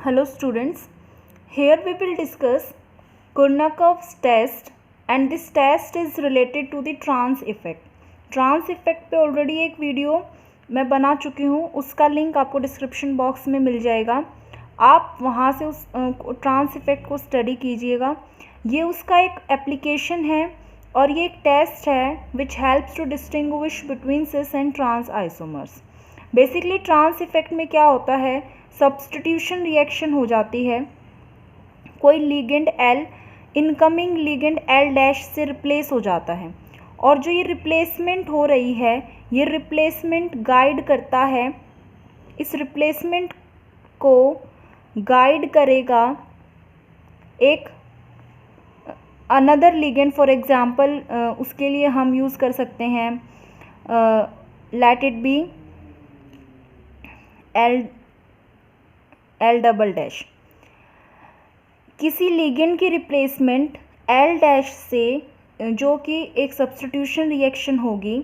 Hello students, here we will discuss Kornakov's test and this test is related to the trans effect. Trans effect पे already एक video मैं बना चुकी हूँ, उसका लिंक आपको डिस्क्रिप्शन बॉक्स में मिल जाएगा। आप वहाँ से उस ट्रांस इफेक्ट को स्टडी कीजिएगा। ये उसका एक एप्लीकेशन है और ये एक टेस्ट है which helps to distinguish between cis and trans isomers. Basically trans effect में क्या होता है, सब्स्टिट्यूशन रिएक्शन हो जाती है, कोई ligand L incoming ligand L dash से रिप्लेस हो जाता है और जो ये रिप्लेसमेंट हो रही है ये रिप्लेसमेंट गाइड करता है, इस रिप्लेसमेंट को गाइड करेगा एक अनदर लिगेंड। फॉर एग्जांपल उसके लिए हम यूज़ कर सकते हैं let it be L double dash. किसी लिगेंड की रिप्लेसमेंट एल डैश से जो कि एक सब्स्टिट्यूशन रिएक्शन होगी,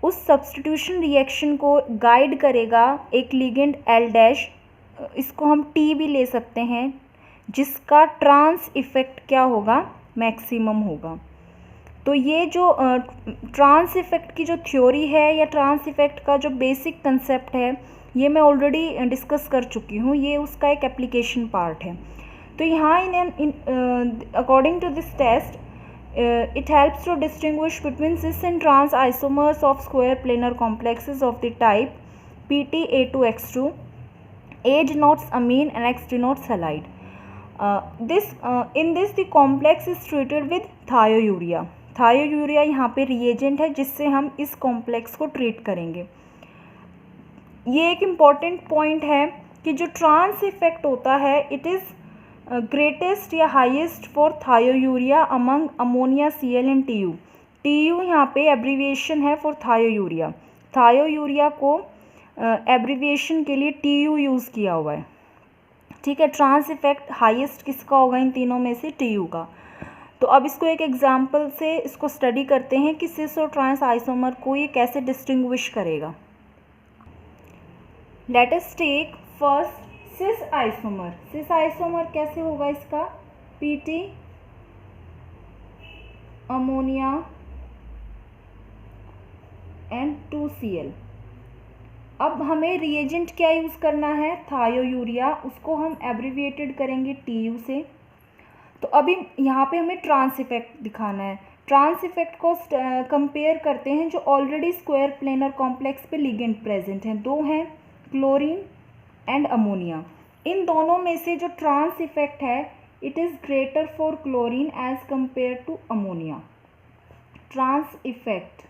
उस सब्स्टिट्यूशन रिएक्शन को गाइड करेगा एक लिगेंड एल डैश, इसको हम टी भी ले सकते हैं, जिसका ट्रांस इफेक्ट क्या होगा, मैक्सिमम होगा। तो ये जो ट्रांस इफेक्ट की जो थ्योरी है या ट्रांस इफेक्ट का जो बेसिक कंसेप्ट है ये मैं ऑलरेडी डिस्कस कर चुकी हूँ, ये उसका एक एप्लीकेशन पार्ट है। तो यहाँ according to this test it helps to distinguish between cis and trans isomers of square planar complexes of the type PT A2X2. A denotes amine and X denotes halide. In this the complex is treated with thiourea. thiourea यहाँ पे reagent है जिससे हम इस complex को treat करेंगे। ये एक important point है कि जो trans effect होता है it is ग्रेटेस्ट या highest for thiourea among ammonia Cl and TU। TU यहाँ पे एब्रीविएशन है फॉर थायोयूरिया। थायोयूरिया को एब्रीविएशन के लिए TU यूज़ किया हुआ है, ठीक है। ट्रांस इफेक्ट हाईएस्ट किसका होगा इन तीनों में से, TU का। तो अब इसको एक एग्जांपल से इसको स्टडी करते हैं कि सिस और ट्रांस आइसोमर को ये कैसे डिस्टिंग्विश करेगा। Let us take first cis isomer. Cis isomer कैसे होगा इसका, PT अमोनिया एंड 2Cl। अब हमें रिएजेंट क्या यूज़ करना है, थायोयूरिया, उसको हम एब्रीविएटेड करेंगे TU से। तो अभी यहाँ पे हमें ट्रांस इफेक्ट दिखाना है। ट्रांस इफेक्ट को कंपेयर करते हैं जो ऑलरेडी स्क्वायर प्लेनर कॉम्प्लेक्स पे लिगेंड प्रेजेंट हैं, दो हैं, क्लोरीन एंड अमोनिया। इन दोनों में से जो ट्रांस इफेक्ट है it is greater for chlorine as compare to ammonia. Trans effect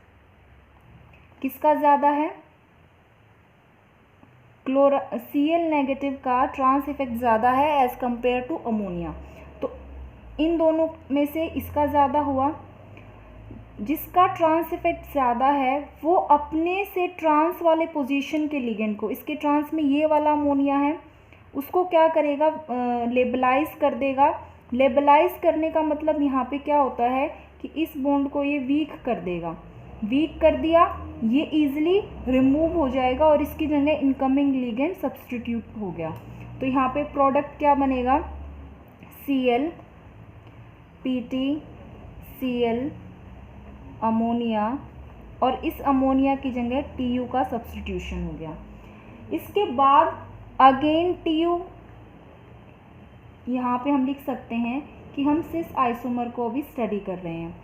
किसका ज़्यादा है, Cl नेगेटिव का ट्रांस इफेक्ट ज़्यादा है एज कंपेयर टू अमोनिया। तो इन दोनों में से इसका ज़्यादा हुआ। जिसका ट्रांस इफेक्ट ज़्यादा है वो अपने से ट्रांस वाले पोजीशन के लिगेंड को, इसके ट्रांस में ये वाला अमोनिया है, उसको क्या करेगा, लेबलाइज कर देगा। लेबलाइज करने का मतलब यहाँ पे क्या होता है कि इस बॉन्ड को ये वीक कर देगा। वीक कर दिया, ये इजीली रिमूव हो जाएगा और इसकी जगह इनकमिंग लिगेंड सब्स्टिट्यूट हो गया। तो यहाँ पे प्रोडक्ट क्या बनेगा, Cl PT Cl अमोनिया और इस अमोनिया की जगह TU का सब्स्टिट्यूशन हो गया। इसके बाद अगेन TU, यहाँ पे हम लिख सकते हैं कि हम सिस आइसोमर को भी स्टडी कर रहे हैं।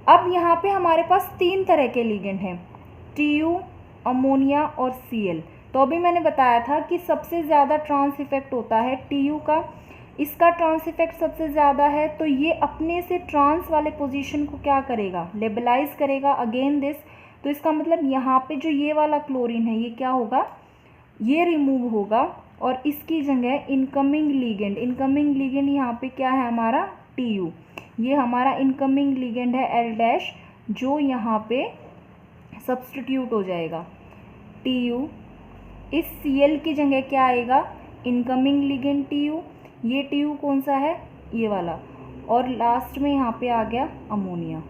अब यहाँ पे हमारे पास तीन तरह के लिगेंड हैं, TU, अमोनिया और Cl। तो अभी मैंने बताया था कि सबसे ज़्यादा ट्रांस इफेक्ट होता है TU का, इसका ट्रांस इफेक्ट सबसे ज़्यादा है। तो ये अपने से ट्रांस वाले पोजीशन को क्या करेगा, लेबलाइज करेगा अगेन दिस। तो इसका मतलब यहाँ पे जो ये वाला क्लोरीन है ये क्या होगा, ये रिमूव होगा और इसकी जगह इनकमिंग लिगेंड यहाँ पे क्या है हमारा TU। ये हमारा इनकमिंग लिगेंड है L डैश जो यहाँ पे सब्स्टिट्यूट हो जाएगा TU। इस Cl की जगह क्या आएगा, इनकमिंग लिगेंड TU, ये TU कौन सा है, ये वाला, और लास्ट में यहाँ पे आ गया अमोनिया।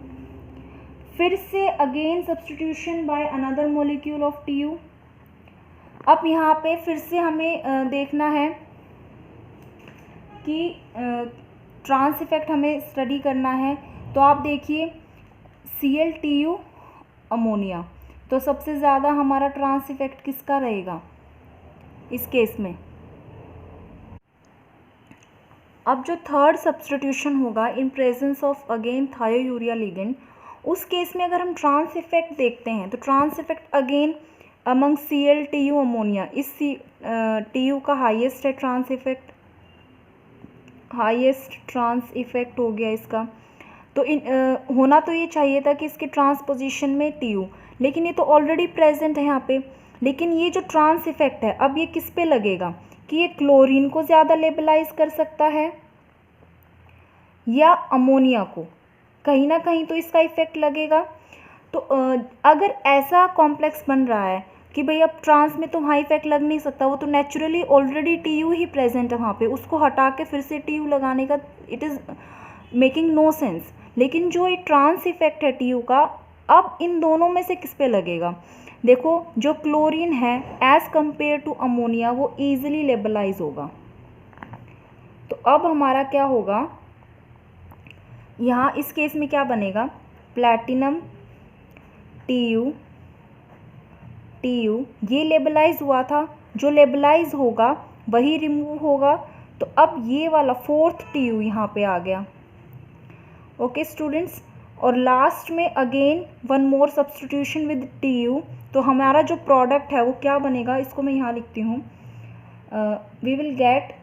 फिर से again substitution by another molecule of TU। अब यहाँ पे फिर से हमें देखना है कि ट्रांस इफेक्ट हमें स्टडी करना है, तो आप देखिए ClTu अमोनिया, तो सबसे ज़्यादा हमारा ट्रांस इफेक्ट किसका रहेगा इस केस में। अब जो थर्ड सब्स्टिट्यूशन होगा in presence of again thiourea ligand, उस केस में अगर हम ट्रांस इफेक्ट देखते हैं तो trans effect again among ClTu ammonia, इस TU का हाईएस्ट है trans effect, highest trans effect हो गया इसका। तो होना तो ये चाहिए था कि इसके ट्रांसपोजिशन में TU, लेकिन ये तो ऑलरेडी प्रेजेंट है यहाँ पे। लेकिन ये जो ट्रांस इफेक्ट है अब ये किस पे लगेगा कि ये क्लोरीन को ज़्यादा लेबलाइज कर सकता है या अमोनिया को, कहीं ना कहीं तो इसका इफेक्ट लगेगा। तो अगर ऐसा कॉम्प्लेक्स बन रहा है कि भाई अब ट्रांस में तो हाई इफेक्ट लग नहीं सकता, वो तो नेचुरली ऑलरेडी TU ही प्रेजेंट है वहाँ पे, उसको हटा के फिर से TU लगाने का it is making no sense. लेकिन जो ये ट्रांस इफेक्ट है TU का, अब इन दोनों में से किस पे लगेगा। देखो जो क्लोरीन है एज कंपेयर टू अमोनिया वो ईजिली लेबलाइज होगा। तो अब हमारा क्या होगा, यहाँ इस केस में क्या बनेगा, प्लैटिनम TU ये लेबलाइज हुआ था, जो लेबलाइज होगा वही रिमूव होगा। तो अब ये वाला फोर्थ TU यहाँ पे आ गया। ओके स्टूडेंट्स, और लास्ट में again one more substitution with TU, तो हमारा जो प्रोडक्ट है वो क्या बनेगा, इसको मैं यहाँ लिखती हूँ, we will get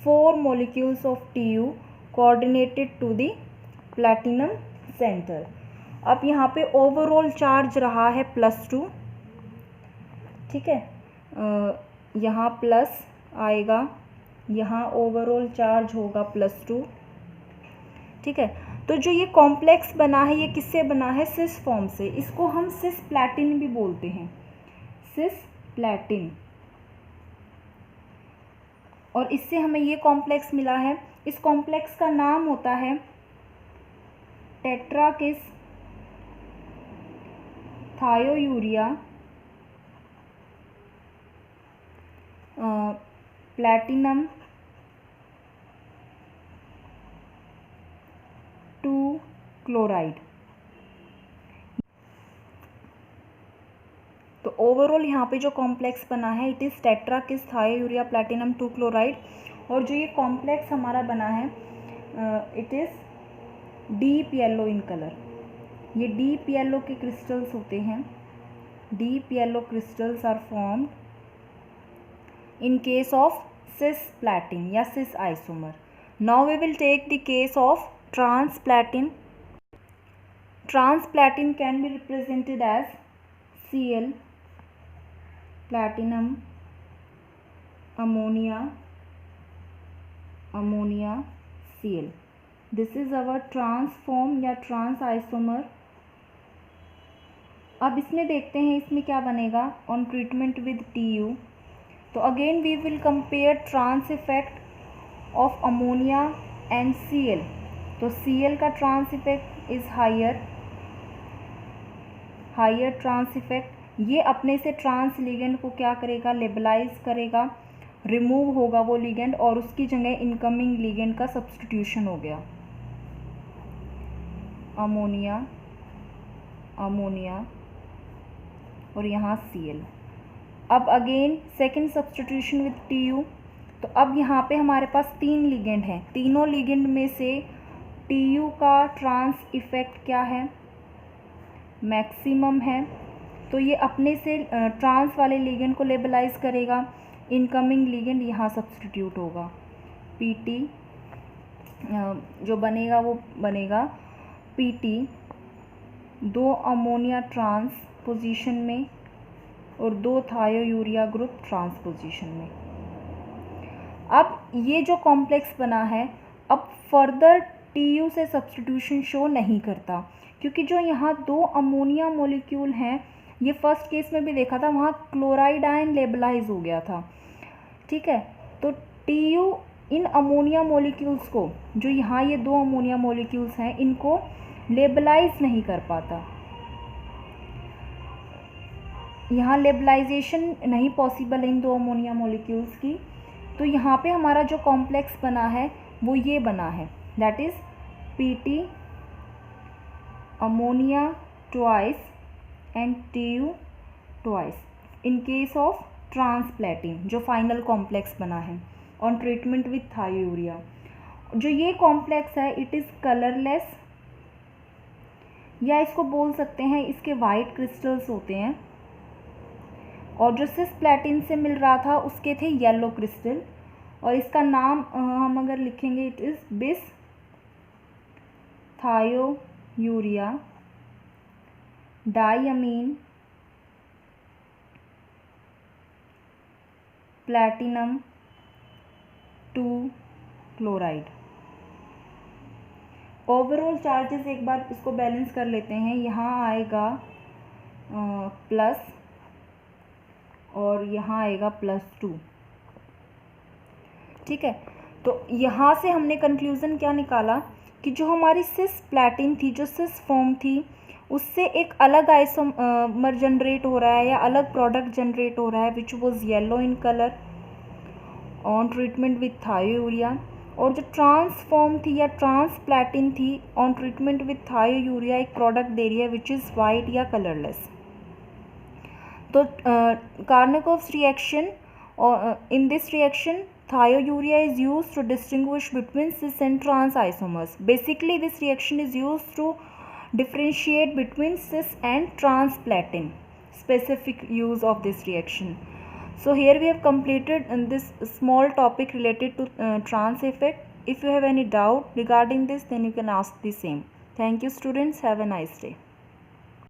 4 molecules of TU coordinated to the platinum center। अब यहाँ पे ओवरऑल चार्ज रहा है +2, ठीक है, यहाँ प्लस आएगा, यहाँ ओवरऑल चार्ज होगा +2, ठीक है। तो जो ये कॉम्प्लेक्स बना है ये किससे बना है, सिस फॉर्म से, इसको हम सिस प्लैटिन भी बोलते हैं, सिस प्लैटिन। और इससे हमें ये कॉम्प्लेक्स मिला है, इस कॉम्प्लेक्स का नाम होता है टेट्राकिस थायोयूरिया प्लैटिनम 2 क्लोराइड। तो ओवरऑल यहाँ पे जो कॉम्प्लेक्स बना है it is tetrakis thiourea platinum 2 chloride. और जो ये कॉम्प्लेक्स हमारा बना है it is deep yellow in colour. ये डीप येलो के क्रिस्टल्स होते हैं, deep yellow crystals are formed in case of cisplatin या cis isomer. Now we will take the case of transplatin. Transplatin can be represented as Cl, platinum, ammonia, Cl. This is our trans form या trans isomer. अब इसमें देखते हैं इसमें क्या बनेगा on treatment with TU. तो again we will compare trans effect of ammonia and Cl। तो Cl का trans effect is higher trans effect, ये अपने से ट्रांस लिगेंड को क्या करेगा, लेबलाइज करेगा, रिमूव होगा वो लिगेंड और उसकी जगह इनकमिंग लिगेंड का सब्स्टिट्यूशन हो गया, अमोनिया और यहाँ Cl। अब again second substitution with TU। तो अब यहाँ पे हमारे पास 3 लिगेंड हैं, तीनों लिगेंड में से TU का ट्रांस इफेक्ट क्या है, मैक्सिमम है। तो ये अपने से ट्रांस वाले लिगेंड को लेबलाइज करेगा, इनकमिंग लिगेंड यहाँ सब्स्टिट्यूट होगा, PT जो बनेगा वो बनेगा PT 2 अमोनिया ट्रांस पोजीशन में और 2 थायोयूरिया ग्रुप ट्रांस पोजीशन में। अब ये जो कॉम्प्लेक्स बना है अब फर्दर TU से सब्स्टिट्यूशन शो नहीं करता, क्योंकि जो यहाँ 2 अमोनिया मॉलिक्यूल हैं ये फर्स्ट केस में भी देखा था, वहाँ क्लोराइड आयन लेबलाइज हो गया था, ठीक है। तो TU इन अमोनिया मॉलिक्यूल्स को, जो यहाँ ये 2 अमोनिया मॉलिक्यूल्स हैं, इनको लेबलाइज नहीं कर पाता, यहाँ लेबलाइजेशन नहीं पॉसिबल है इन 2 अमोनिया मॉलिक्यूल्स की। तो तो यहाँ पे हमारा जो कॉम्प्लेक्स बना है वो ये बना है, that is PT ammonia twice and TU twice in case of transplatin, जो फाइनल कॉम्प्लेक्स बना है ऑन ट्रीटमेंट विथ थायोयूरिया। जो ये कॉम्प्लेक्स है इट इज़ कलरलेस, या इसको बोल सकते हैं इसके वाइट क्रिस्टल्स होते हैं, और जो सिस्प्लेटिन से मिल रहा था उसके थे येलो क्रिस्टल, और इसका नाम हम अगर लिखेंगे it is bis thiourea diammine platinum 2 chloride. Overall charges एक बार इसको बैलेंस कर लेते हैं। यहाँ आएगा प्लस और यहाँ आएगा +2, ठीक है। तो यहाँ से हमने कंक्लूज़न क्या निकाला कि जो हमारी सिस्प्लेटिन थी, जो सिस फॉर्म थी, उससे एक अलग आइसोमर जनरेट हो रहा है या अलग प्रोडक्ट जनरेट हो रहा है which was yellow in colour on treatment with thiourea, और जो ट्रांसफॉर्म थी या ट्रांसप्लेटिन थी ऑन ट्रीटमेंट विथ थायोयूरिया एक प्रोडक्ट दे रही है विच इज़ वाइट या कलरलेस। तो Karnakov's reaction, or in this reaction thiourea is used to distinguish between cis and trans isomers. Basically this reaction is used to differentiate between cis and transplatin, specific use of this reaction. So here we have completed in this small topic related to trans effect. If you have any doubt regarding this, then you can ask the same. Thank you students, have a nice day.